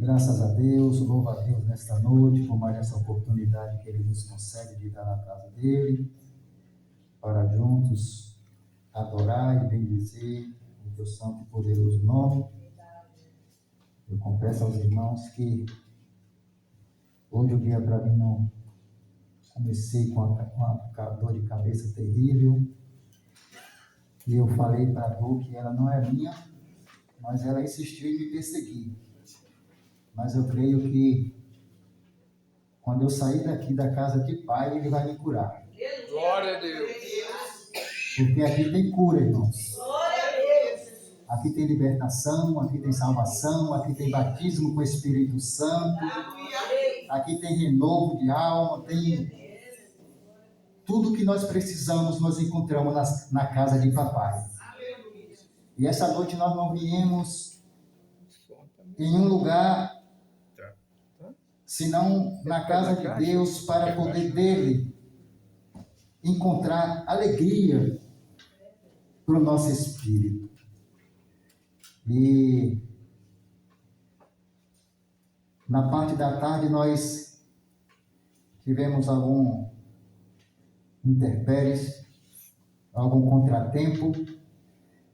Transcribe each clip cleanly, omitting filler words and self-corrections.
Graças a Deus, louvo a Deus nesta noite por mais essa oportunidade que Ele nos concede de estar na casa dEle, para juntos adorar e bendizer o Teu santo e poderoso nome. Eu confesso aos irmãos que hoje o dia para mim não comecei com uma dor de cabeça terrível, e eu falei para a dor que ela não é minha, mas ela insistiu em me perseguir. Mas eu creio que quando eu sair daqui da casa de Pai, Ele vai me curar. Glória a Deus. Porque aqui tem cura, irmãos. Aqui tem libertação, aqui tem salvação, aqui tem batismo com o Espírito Santo. Aqui tem renovo de alma, tem tudo que nós precisamos, nós encontramos na casa de Papai. E essa noite nós não viemos em um lugar senão na casa de Deus, para poder dele encontrar alegria para o nosso espírito. E na parte da tarde nós tivemos algum intempéries, algum contratempo,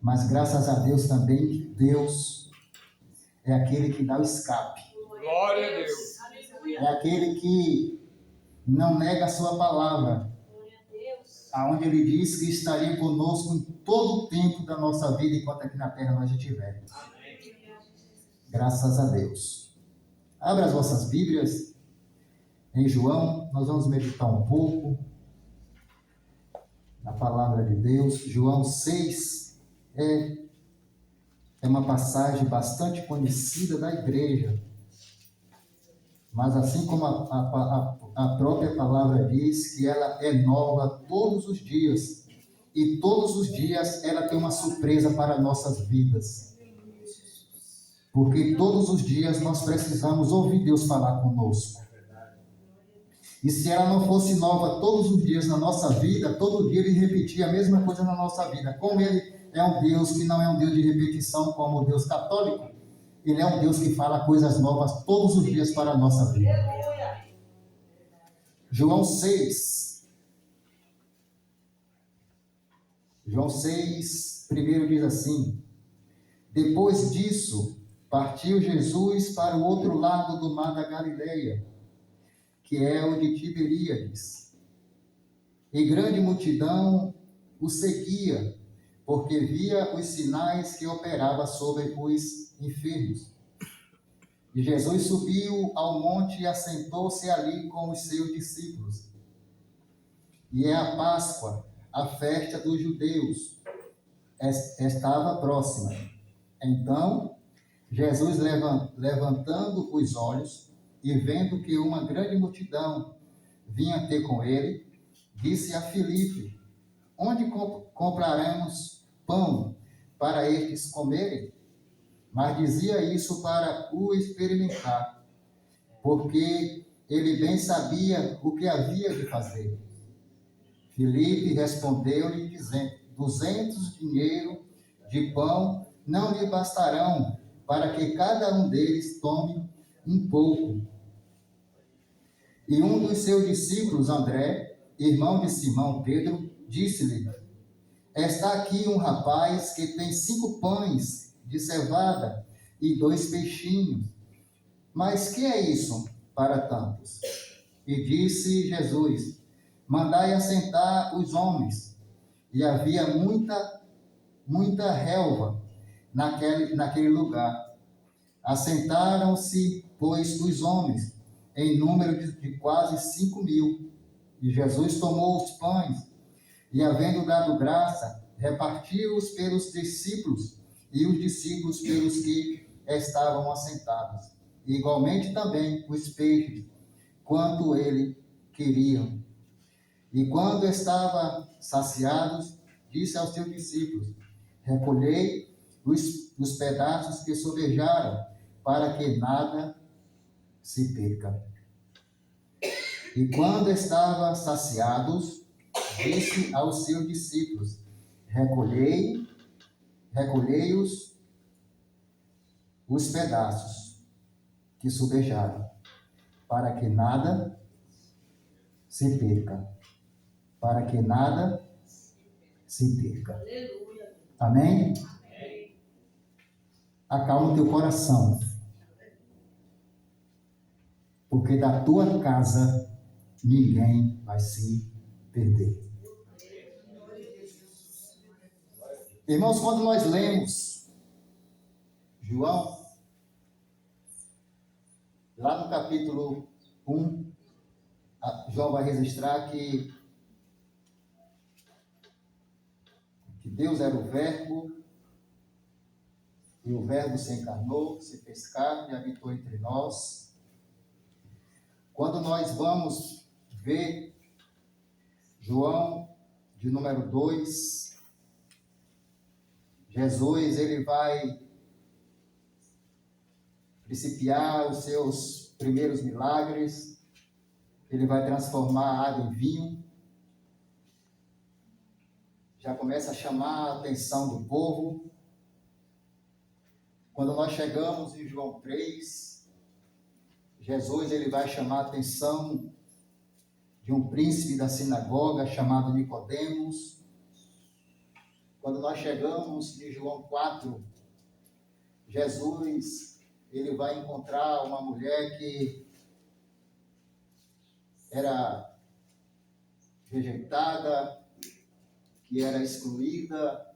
mas graças a Deus também que Deus é aquele que dá o escape. Glória a Deus. É aquele que não nega a sua palavra, aonde ele diz que estaria conosco em todo o tempo da nossa vida, enquanto aqui na terra nós estivermos. Graças a Deus. Abra as vossas Bíblias em João, nós vamos meditar um pouco na palavra de Deus. João 6 é uma passagem bastante conhecida da igreja, mas assim como a própria palavra diz, que ela é nova todos os dias, e todos os dias ela tem uma surpresa para nossas vidas, porque todos os dias nós precisamos ouvir Deus falar conosco. E se ela não fosse nova todos os dias na nossa vida, todo dia Ele repetia a mesma coisa na nossa vida. Como Ele é um Deus que não é um Deus de repetição como o Deus católico, Ele é um Deus que fala coisas novas todos os dias para a nossa vida. João 6. João 6, primeiro diz assim: depois disso, partiu Jesus para o outro lado do mar da Galileia, que é o de Tiberíades. E grande multidão o seguia, porque via os sinais que operava sobre os enfermos. E Jesus subiu ao monte e assentou-se ali com os seus discípulos. E é a Páscoa, a festa dos judeus, estava próxima. Então, Jesus, levantando os olhos e vendo que uma grande multidão vinha ter com ele, disse a Filipe: onde compraremos pão para estes comerem? Mas dizia isso para o experimentar, porque ele bem sabia o que havia de fazer. Filipe respondeu-lhe, dizendo: 200 dinheiros de pão não lhe bastarão, para que cada um deles tome um pouco. E um dos seus discípulos, André, irmão de Simão Pedro, disse-lhe: está aqui um rapaz que tem 5 pães de cevada e 2 peixinhos. Mas que é isso para tantos? E disse Jesus: mandai assentar os homens. E havia muita relva naquele lugar. Assentaram-se, pois, os homens, em número de quase 5.000. E Jesus tomou os pães, e havendo dado graça, repartiu-os pelos discípulos, e os discípulos pelos que estavam assentados. E igualmente também os peixes, quanto ele queriam. E quando estavam saciados, disse aos seus discípulos: recolhei os pedaços que sobejaram, para que nada se perca. E quando estavam saciados, disse aos seus discípulos: recolhei os pedaços, que sobejaram, para que nada se perca. Para que nada se perca. Aleluia. Amém? Acalma o teu coração. Porque da tua casa ninguém vai se perder. Irmãos, quando nós lemos João, lá no capítulo 1, João vai registrar que Deus era o Verbo, e o Verbo se encarnou, se fez carne e habitou entre nós. Quando nós vamos ver João, de número 2, Jesus, ele vai principiar os seus primeiros milagres, ele vai transformar água em vinho, já começa a chamar a atenção do povo. Quando nós chegamos em João 3, Jesus ele vai chamar a atenção de um príncipe da sinagoga chamado Nicodemos. Quando nós chegamos em João 4, Jesus ele vai encontrar uma mulher que era rejeitada, que era excluída,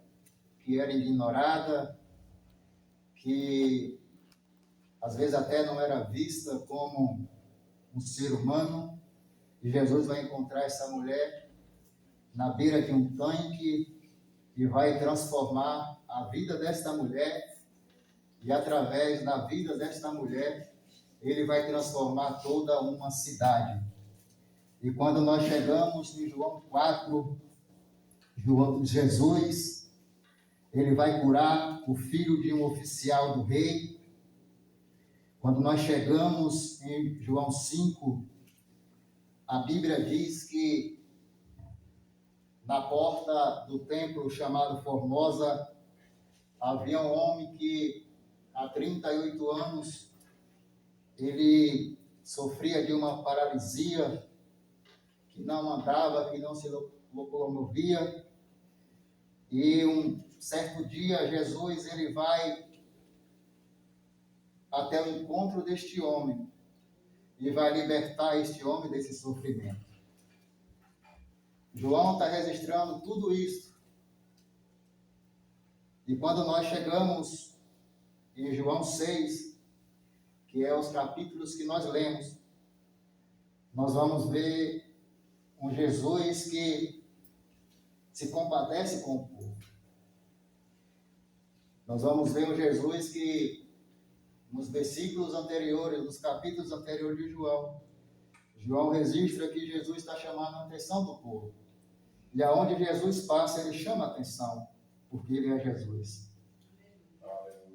que era ignorada, que às vezes até não era vista como um ser humano. E Jesus vai encontrar essa mulher na beira de um tanque e vai transformar a vida desta mulher, e através da vida desta mulher, ele vai transformar toda uma cidade. E quando nós chegamos em João 4, Jesus, ele vai curar o filho de um oficial do rei. Quando nós chegamos em João 5, a Bíblia diz que na porta do templo chamado Formosa, havia um homem que há 38 anos, ele sofria de uma paralisia, que não andava, que não se locomovia. E um certo dia, Jesus ele vai até o encontro deste homem e vai libertar este homem desse sofrimento. João está registrando tudo isso. E quando nós chegamos em João 6, que é os capítulos que nós lemos, nós vamos ver um Jesus que se compadece com o povo. Nós vamos ver um Jesus que, nos versículos anteriores, nos capítulos anteriores de João registra que Jesus está chamando a atenção do povo. E aonde Jesus passa, ele chama a atenção, porque ele é Jesus.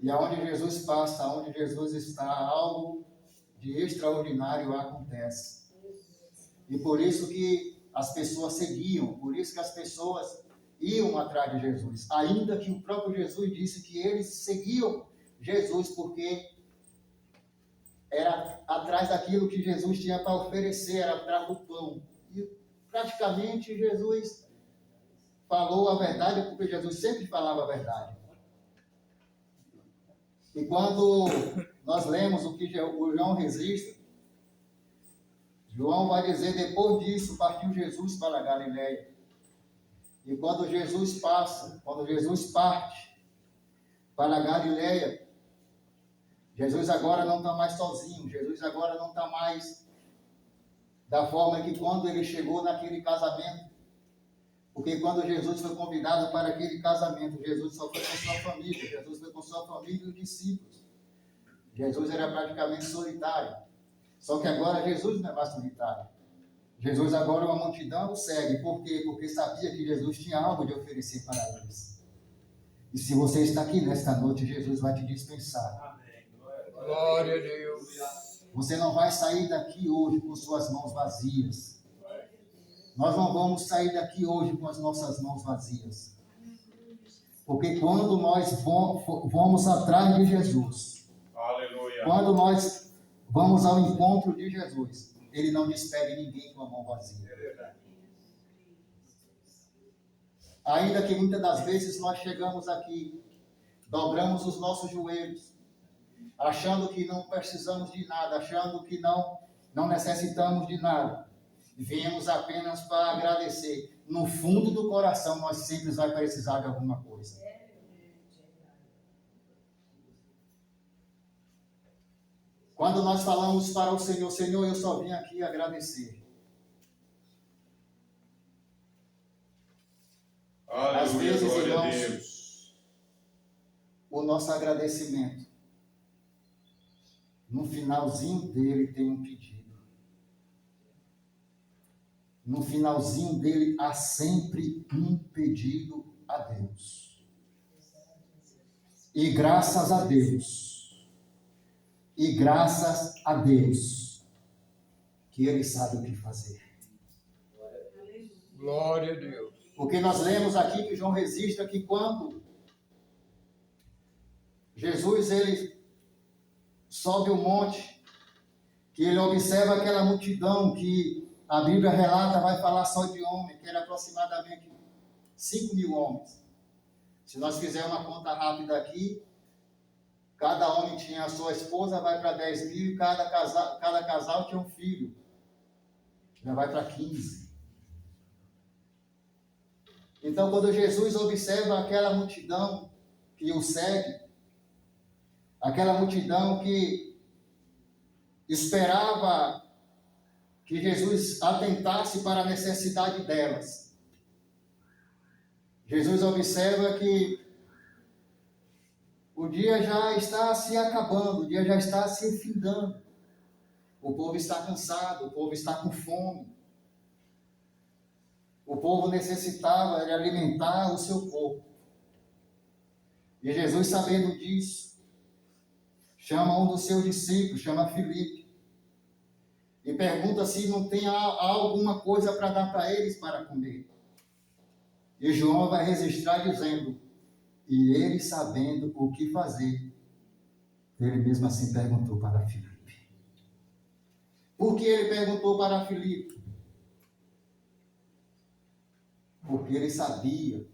E aonde Jesus passa, aonde Jesus está, algo de extraordinário acontece. E por isso que as pessoas seguiam, por isso que as pessoas iam atrás de Jesus. Ainda que o próprio Jesus disse que eles seguiam Jesus porque era atrás daquilo que Jesus tinha para oferecer, era atrás do pão. E praticamente Jesus falou a verdade, porque Jesus sempre falava a verdade. E quando nós lemos o que o João registra, João vai dizer, depois disso partiu Jesus para a Galileia. E quando Jesus parte para a Galileia, Jesus agora não está mais sozinho, Jesus agora não está mais da forma que quando ele chegou naquele casamento. Porque quando Jesus foi convidado para aquele casamento, Jesus só foi com sua família, Jesus foi com sua família e os discípulos. Jesus era praticamente solitário. Só que agora Jesus não é mais solitário. Jesus agora uma multidão o segue. Por quê? Porque sabia que Jesus tinha algo de oferecer para eles. E se você está aqui nesta noite, Jesus vai te dispensar. Glória a Deus. Você não vai sair daqui hoje com suas mãos vazias. Nós não vamos sair daqui hoje com as nossas mãos vazias. Porque quando nós vamos atrás de Jesus, Aleluia. quando nós vamos ao encontro de Jesus. Ele não despede ninguém com a mão vazia. Ainda que muitas das vezes nós chegamos aqui, dobramos os nossos joelhos, achando que não precisamos de nada, achando que não necessitamos de nada. Viemos apenas para agradecer. No fundo do coração, nós sempre vamos precisar de alguma coisa. Quando nós falamos para o Senhor, Senhor, eu só vim aqui agradecer. Aleluia, Às vezes, glória a irmãos, Deus. o nosso agradecimento, no finalzinho dele tem um pedido. No finalzinho dele há sempre um pedido a Deus. E graças a Deus, que ele sabe o que fazer. Glória a Deus. Porque nós lemos aqui que João registra que quando Jesus ele sobe o monte, que ele observa aquela multidão que a Bíblia relata, vai falar só de homem, que era aproximadamente 5.000 homens. Se nós fizermos uma conta rápida aqui, cada homem tinha a sua esposa, vai para 10.000, e cada casal tinha um filho. Já vai para 15. Então, quando Jesus observa aquela multidão que o segue, aquela multidão que esperava que Jesus atentasse para a necessidade delas, Jesus observa que o dia já está se acabando, o dia já está se findando. O povo está cansado, o povo está com fome. O povo necessitava de alimentar o seu corpo. E Jesus, sabendo disso, chama um dos seus discípulos, chama Filipe, e pergunta se não tem alguma coisa para dar para eles para comer. E João vai registrar dizendo, e ele sabendo o que fazer, ele mesmo assim perguntou para Filipe. Por que ele perguntou para Filipe? Porque ele sabia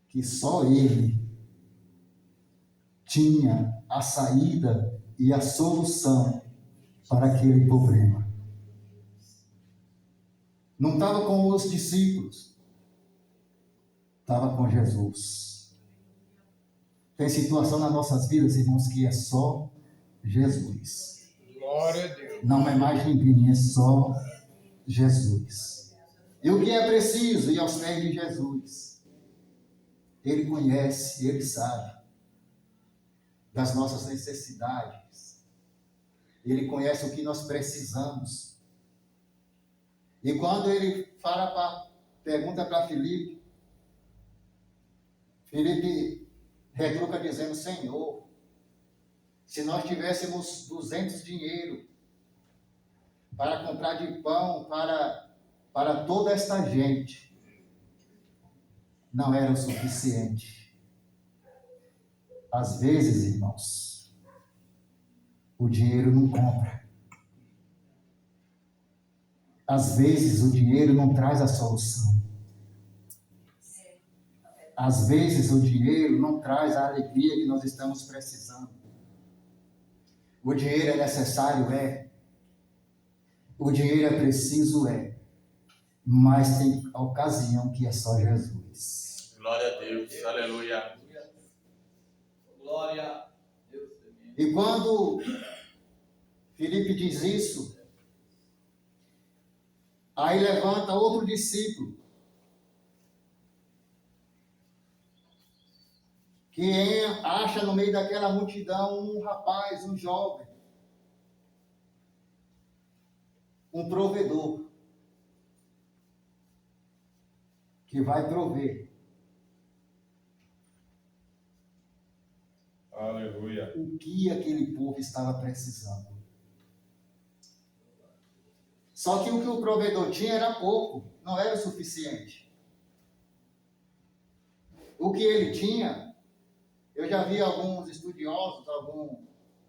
que só ele tinha a saída e a solução para aquele problema. Não estava com os discípulos, estava com Jesus. Tem situação nas nossas vidas, irmãos, que é só Jesus. Glória a Deus. Não é mais ninguém, é só Jesus. E o que é preciso ir aos pés de Jesus? Ele conhece, Ele sabe das nossas necessidades. Ele conhece o que nós precisamos. E quando ele pergunta para Filipe, Filipe retruca dizendo, Senhor, se nós tivéssemos 200 dinheiro para comprar de pão para toda esta gente, não era o suficiente. Às vezes, irmãos, o dinheiro não compra. Às vezes, o dinheiro não traz a solução. Às vezes, o dinheiro não traz a alegria que nós estamos precisando. O dinheiro é necessário, é. O dinheiro é preciso, é. Mas tem ocasião que é só Jesus. Glória a Deus. Aleluia. Glória a Deus. E quando Filipe diz isso, aí levanta outro discípulo, que acha no meio daquela multidão um rapaz, um jovem, um provedor, que vai prover. Aleluia. O que aquele povo estava precisando. Só que o que o provedor tinha era pouco, não era o suficiente. O que ele tinha, eu já vi alguns estudiosos,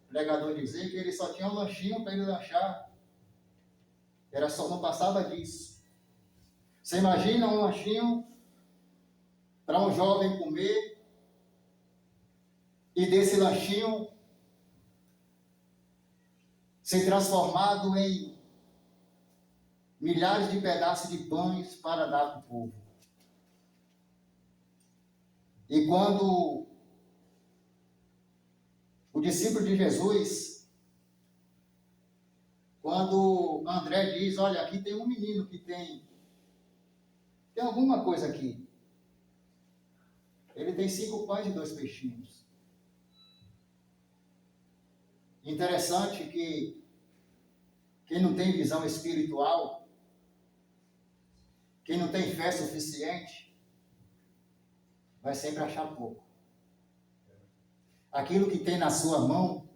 pregador dizer que ele só tinha um lanchinho para ele lanchar. Era só, não passava disso. Você imagina um lanchinho para um jovem comer e desse lanchinho ser transformado em milhares de pedaços de pães para dar para o povo. E quando o discípulo de Jesus, quando André diz, olha, aqui tem um menino que tem alguma coisa aqui. Ele tem 5 pães e 2 peixinhos. Interessante que quem não tem visão espiritual, quem não tem fé suficiente, vai sempre achar pouco. Aquilo que tem na sua mão,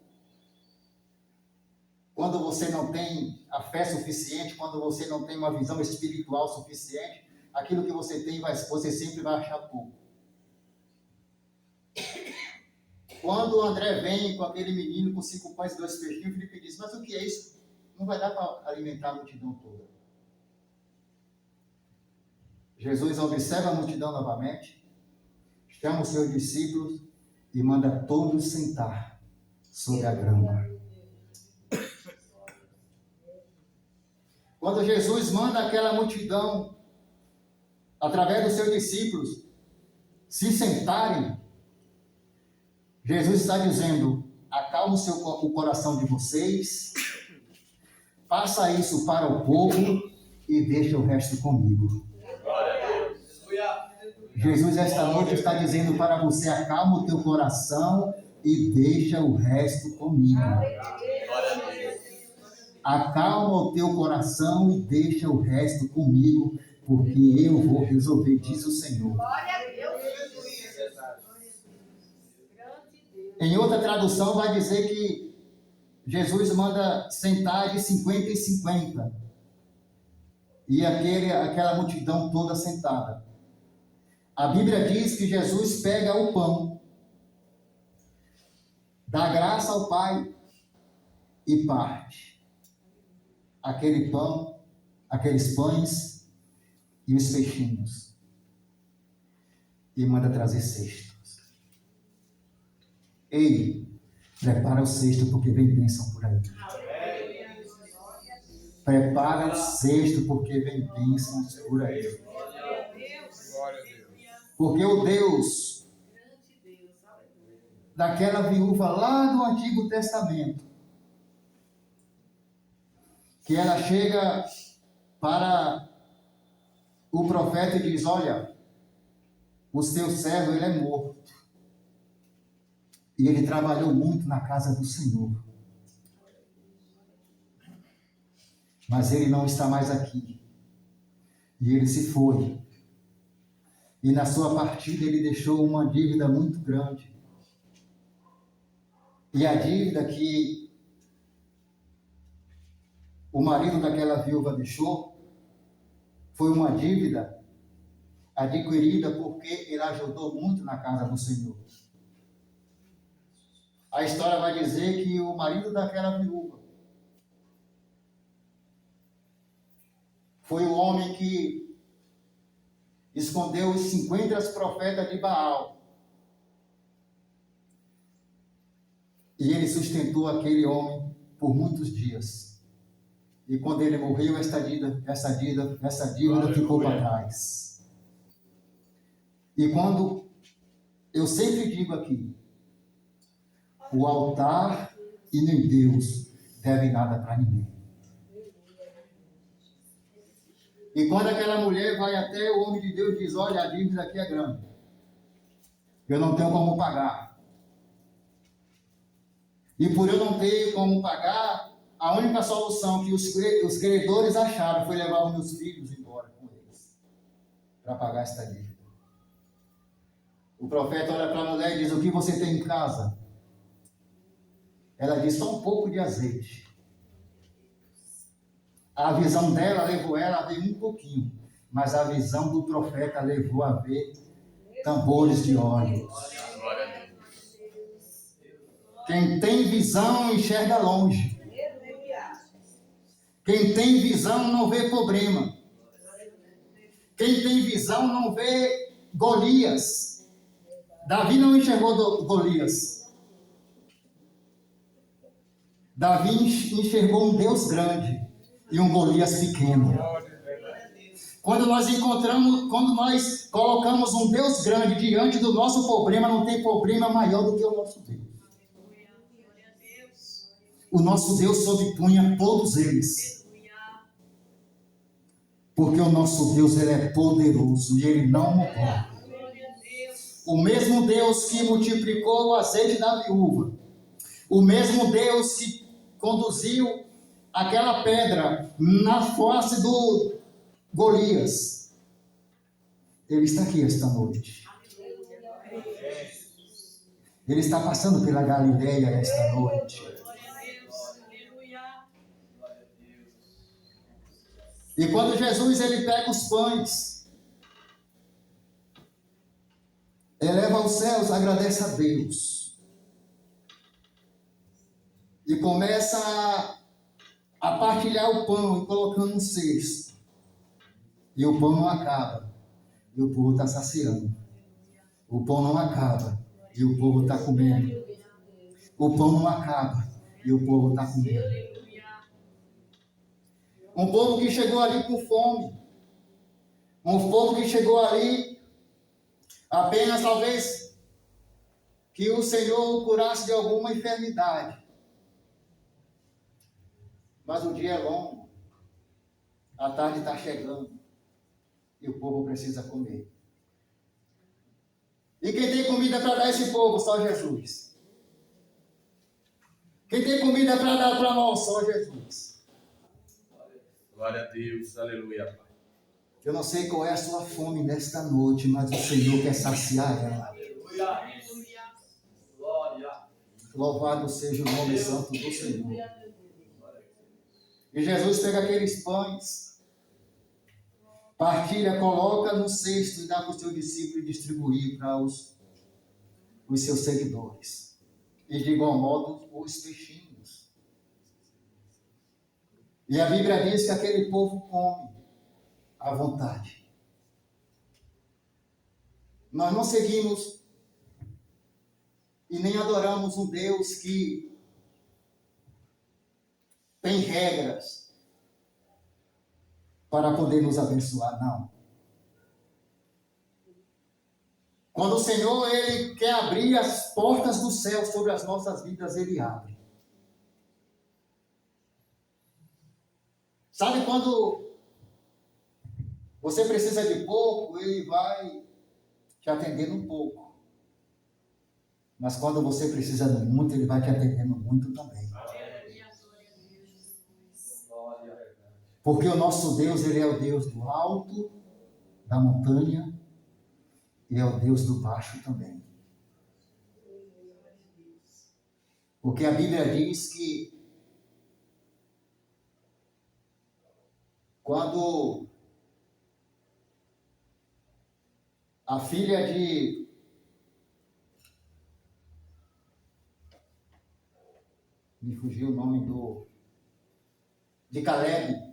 quando você não tem a fé suficiente, quando você não tem uma visão espiritual suficiente, aquilo que você tem, você sempre vai achar pouco. Quando o André vem com aquele menino com 5 pães e 2 peixinhos, Felipe diz, mas o que é isso? Não vai dar para alimentar a multidão toda. Jesus observa a multidão novamente, chama os seus discípulos e manda todos sentar sobre a grama. Quando Jesus manda aquela multidão, através dos seus discípulos, se sentarem, Jesus está dizendo, acalma o coração de vocês, faça isso para o povo e deixa o resto comigo. Jesus esta noite está dizendo para você, acalma o teu coração e deixa o resto comigo. Acalma o teu coração e deixa o resto comigo, porque eu vou resolver, diz o Senhor. Em outra tradução vai dizer que Jesus manda sentar de 50 em 50. E aquela multidão toda sentada. A Bíblia diz que Jesus pega o pão, dá graça ao Pai e parte. Aquele pão, aqueles pães e os peixinhos. E manda trazer cestos. Ei, prepara o cesto porque vem bênção por aí. Prepara o cesto porque vem bênçãos por aí. Porque o Deus daquela viúva lá do Antigo Testamento, que ela chega para o profeta e diz, olha, o seu servo ele é morto. E ele trabalhou muito na casa do Senhor. Mas ele não está mais aqui. E ele se foi. E na sua partida ele deixou uma dívida muito grande. E a dívida que o marido daquela viúva deixou foi uma dívida adquirida porque ele ajudou muito na casa do Senhor. A história vai dizer que o marido daquela viúva foi o homem que escondeu os 50 profetas de Baal. E ele sustentou aquele homem por muitos dias. E quando ele morreu, essa dívida ficou para trás. E quando eu sempre digo aqui, o altar e nem Deus devem nada para ninguém. E quando aquela mulher vai até o homem de Deus e diz, olha, a dívida aqui é grande. Eu não tenho como pagar. E por eu não ter como pagar, a única solução que os credores acharam foi levar os meus filhos embora com eles. Para pagar esta dívida. O profeta olha para a mulher e diz, o que você tem em casa? Ela diz, só um pouco de azeite. A visão dela levou ela a ver um pouquinho, mas a visão do profeta levou a ver tambores de óleo. Quem tem visão enxerga longe. Quem tem visão não vê problema. Quem tem visão não vê Golias. Davi não enxergou Golias. Davi enxergou um Deus grande e um Golias pequeno. Quando nós colocamos um Deus grande diante do nosso problema, não tem problema maior do que o nosso Deus. O nosso Deus sobrepunha todos eles. Porque o nosso Deus, ele é poderoso e ele não mudou. O mesmo Deus que multiplicou o azeite da viúva, o mesmo Deus que conduziu aquela pedra na face do Golias, ele está aqui esta noite. Ele está passando pela Galileia esta noite. E quando Jesus ele pega os pães, eleva aos céus, agradece a Deus e começa a partilhar o pão e colocando no cesto. E o pão não acaba, e o povo está saciando. O pão não acaba, e o povo está comendo. O pão não acaba, e o povo está comendo. Um povo que chegou ali com fome. Um povo que chegou ali apenas, talvez, que o Senhor o curasse de alguma enfermidade. Mas o dia é longo. A tarde está chegando. E o povo precisa comer. E quem tem comida para dar a esse povo? Só Jesus. Quem tem comida para dar para nós? Só Jesus. Glória a Deus, aleluia, Pai. Eu não sei qual é a sua fome nesta noite, mas o Senhor quer saciar ela. Louvado seja o nome santo do Senhor. E Jesus pega aqueles pães, partilha, coloca no cesto e dá para o seu discípulo distribuir para os seus seguidores. E de igual modo, os peixinhos. E a Bíblia diz que aquele povo come à vontade. Nós não seguimos e nem adoramos um Deus que tem regras para poder nos abençoar, não. Quando o Senhor ele quer abrir as portas do céu sobre as nossas vidas, ele abre. Sabe quando você precisa de pouco, ele vai te atendendo um pouco. Mas quando você precisa de muito, ele vai te atendendo muito também. Porque o nosso Deus, ele é o Deus do alto, da montanha, e é o Deus do baixo também. Porque a Bíblia diz que quando a filha me fugiu o nome de Caleb,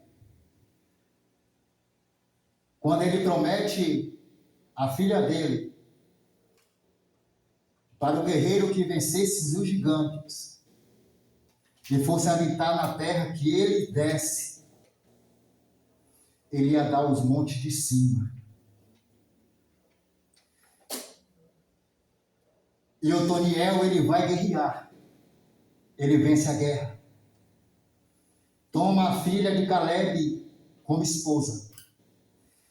quando ele promete a filha dele para o guerreiro que vencesse os gigantes e fosse habitar na terra que ele desse, ele ia dar os montes de cima. E Otoniel, ele vai guerrear. Ele vence a guerra. Toma a filha de Caleb como esposa.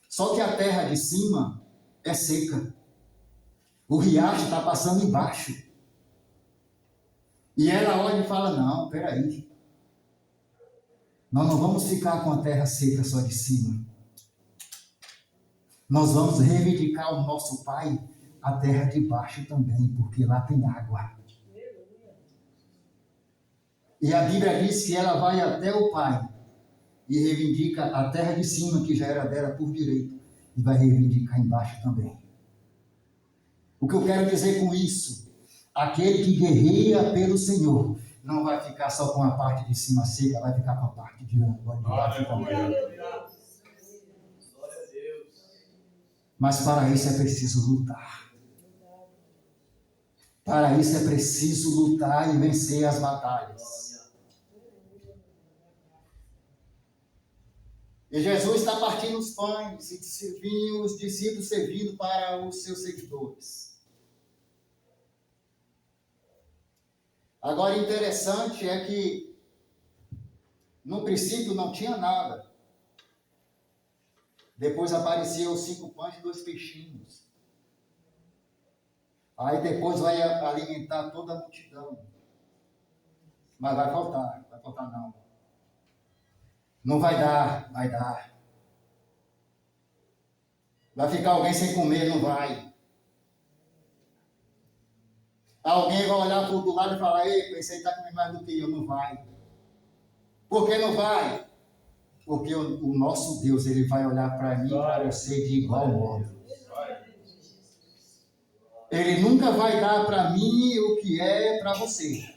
Só que a terra de cima é seca. O riacho está passando embaixo. E ela olha e fala, não, peraí. Nós não vamos ficar com a terra seca só de cima. Nós vamos reivindicar ao nosso pai a terra de baixo também, porque lá tem água. E a Bíblia diz que ela vai até o pai e reivindica a terra de cima, que já era dela por direito, e vai reivindicar embaixo também. O que eu quero dizer com isso? aquele que guerreia pelo Senhor, não vai ficar só com a parte de cima seca, vai ficar com a parte de baixo também. Glória a Deus. Mas para isso é preciso lutar. Para isso é preciso lutar e vencer as batalhas. E Jesus está partindo os pães e servindo, os discípulos servindo para os seus seguidores. Agora, interessante é que no princípio não tinha nada. Depois apareceu 5 pães e 2 peixinhos. Aí depois vai alimentar toda a multidão. Mas vai faltar não. Não vai dar, vai dar. Vai ficar alguém sem comer, não vai. Alguém vai olhar para o do lado e falar, ei, esse aí está comendo mais do que eu, não vai. Por que não vai? Porque o nosso Deus, ele vai olhar para mim e para você de igual modo. Ele nunca vai dar para mim o que é para você.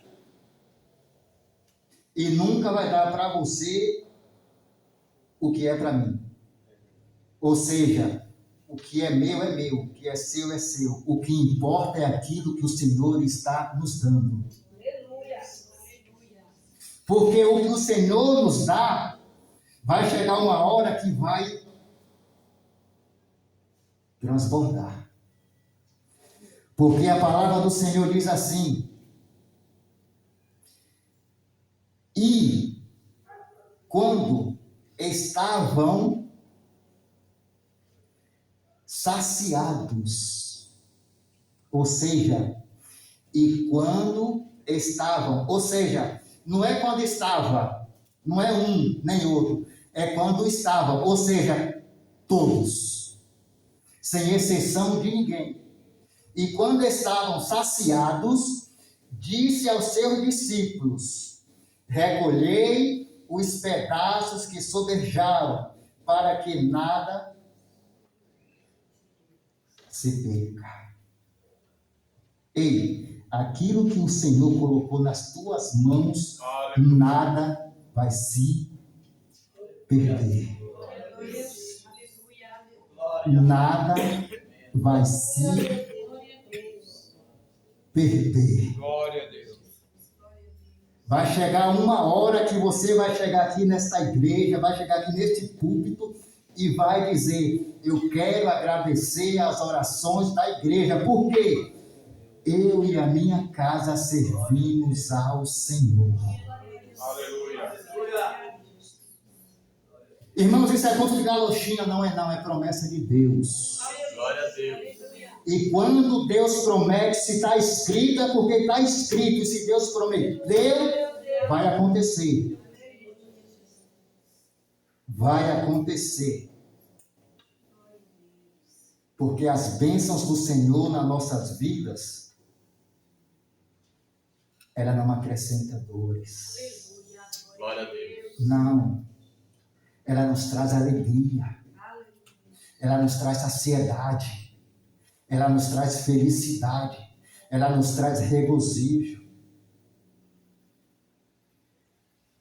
E nunca vai dar para você o que é para mim. Ou seja, o que é meu, o que é seu. O que importa é aquilo que o Senhor está nos dando. Porque o que o Senhor nos dá, vai chegar uma hora que vai transbordar. Porque a palavra do Senhor diz assim: e quando estavam saciados, ou seja, e quando estavam, ou seja, não é quando estava, não é um nem outro, é quando estavam, ou seja, todos, sem exceção de ninguém. E quando estavam saciados, disse aos seus discípulos: recolhei os pedaços que sobejaram, para que nada se perca. Ei, aquilo que o Senhor colocou nas tuas mãos, nada vai se perder. Nada vai se perder. Glória a Deus. Vai chegar uma hora que você vai chegar aqui nesta igreja, vai chegar aqui neste púlpito e vai dizer: eu quero agradecer as orações da igreja, porque eu e a minha casa servimos ao Senhor. Aleluia. Irmãos, isso é conto de galoxinha, não, é promessa de Deus. Glória a Deus. E quando Deus promete, se está escrito, é porque está escrito. E se Deus prometeu, vai acontecer. Vai acontecer. Porque as bênçãos do Senhor nas nossas vidas, ela não acrescenta dores. Glória a Deus. Não. Ela nos traz alegria. Ela nos traz saciedade. Ela nos traz felicidade. Ela nos traz regozijo.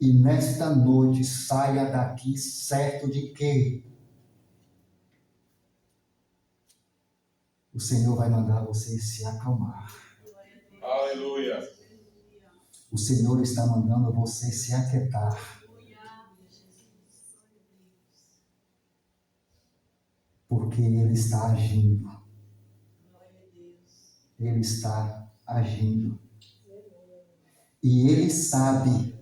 E nesta noite saia daqui certo de que o Senhor vai mandar você se acalmar. Aleluia. O Senhor está mandando você se aquietar. Porque Ele está agindo. Ele está agindo. E Ele sabe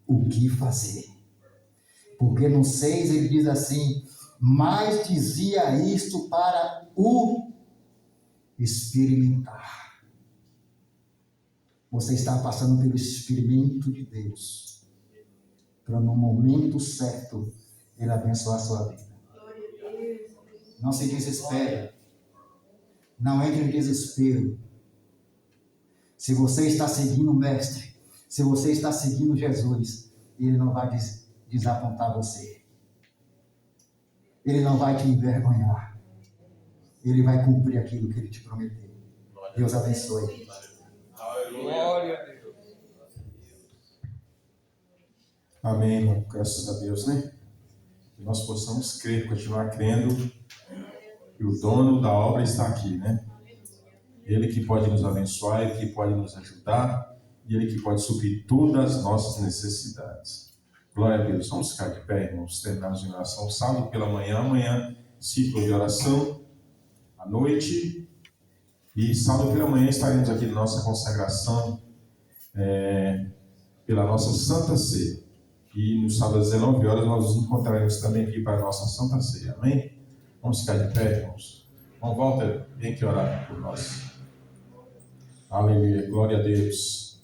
o que fazer. Porque no 6 ele diz assim: mas dizia isto para o experimentar. Você está passando pelo experimento de Deus, para no momento certo Ele abençoar a sua vida. Não se desespere. Não entre em desespero. Se você está seguindo o Mestre, se você está seguindo Jesus, Ele não vai desapontar você. Ele não vai te envergonhar. Ele vai cumprir aquilo que Ele te prometeu. Deus abençoe. Aleluia. Amém, irmão. Graças a Deus, né? Que nós possamos crer, continuar crendo que o dono da obra está aqui, né? Ele que pode nos abençoar, Ele que pode nos ajudar e Ele que pode suprir todas as nossas necessidades. Glória a Deus. Vamos ficar de pé, irmãos. Terminamos em oração. Sábado pela manhã, amanhã, ciclo de oração, à noite. E sábado pela manhã estaremos aqui na nossa consagração pela nossa Santa Ceia. E no sábado às 19 horas nós nos encontraremos também aqui para a nossa Santa Ceia. Amém? Vamos ficar de pé, irmãos. Vamos, Walter, vem aqui orar por nós. Aleluia, glória a Deus.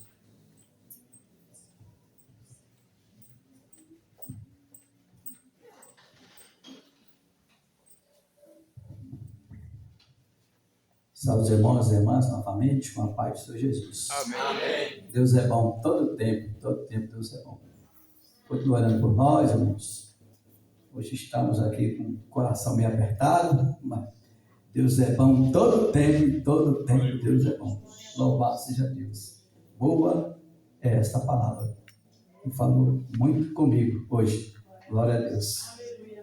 Salve os irmãos e irmãs novamente, com a paz do Senhor Jesus. Amém. Deus é bom todo tempo Deus é bom. Continua orando por nós, irmãos. Hoje estamos aqui com o coração meio apertado, mas Deus é bom todo tempo Deus é bom. Louvado seja Deus. Boa é esta palavra. E falou muito comigo hoje. Glória a Deus.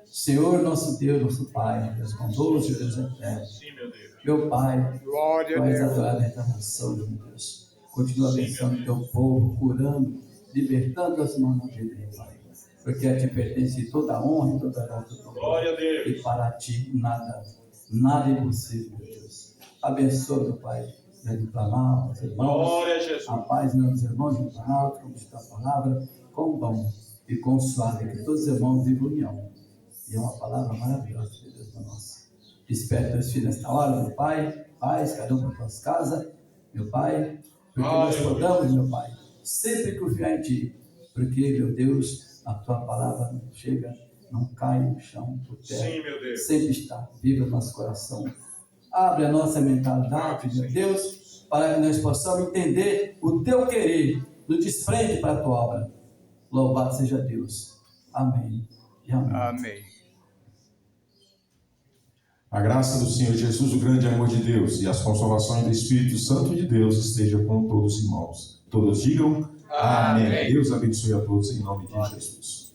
Senhor, nosso Deus, nosso Pai, Deus bondoso, Deus eterno. Sim, meu Deus. Meu Pai, Glória tu a és Deus. adorado em nação, meu Deus. Continua abençoando o teu povo, curando, libertando as mãos da vida, meu Pai. Porque a ti pertence toda a honra e toda a glória do teu povo. Glória a Deus. E para ti nada é impossível, meu Deus. Abençoa, meu Pai, do Planalto, os irmãos. Glória a Jesus. A paz, meus irmãos do Planalto, como está a palavra, com bom e com suave, que todos os irmãos vivam em união. E é uma palavra maravilhosa de Deus para nós. Espero teus filhos nesta hora, meu Pai, paz, cada um para tuas casas, meu Pai, porque nós podamos, meu Pai, sempre confiar em Ti, porque, meu Deus, a Tua palavra não chega, não cai no chão, por terra, Sim, meu Deus. sempre está viva no nosso coração. Abre a nossa mentalidade, meu Deus, para que nós possamos entender o Teu querer, no desprende para a Tua obra. Louvado seja Deus. Amém e amém. Amém. A graça do Senhor Jesus, o grande amor de Deus e as consolações do Espírito Santo de Deus estejam com todos os irmãos. Todos digam amém. Amém. Deus abençoe a todos em nome de Jesus.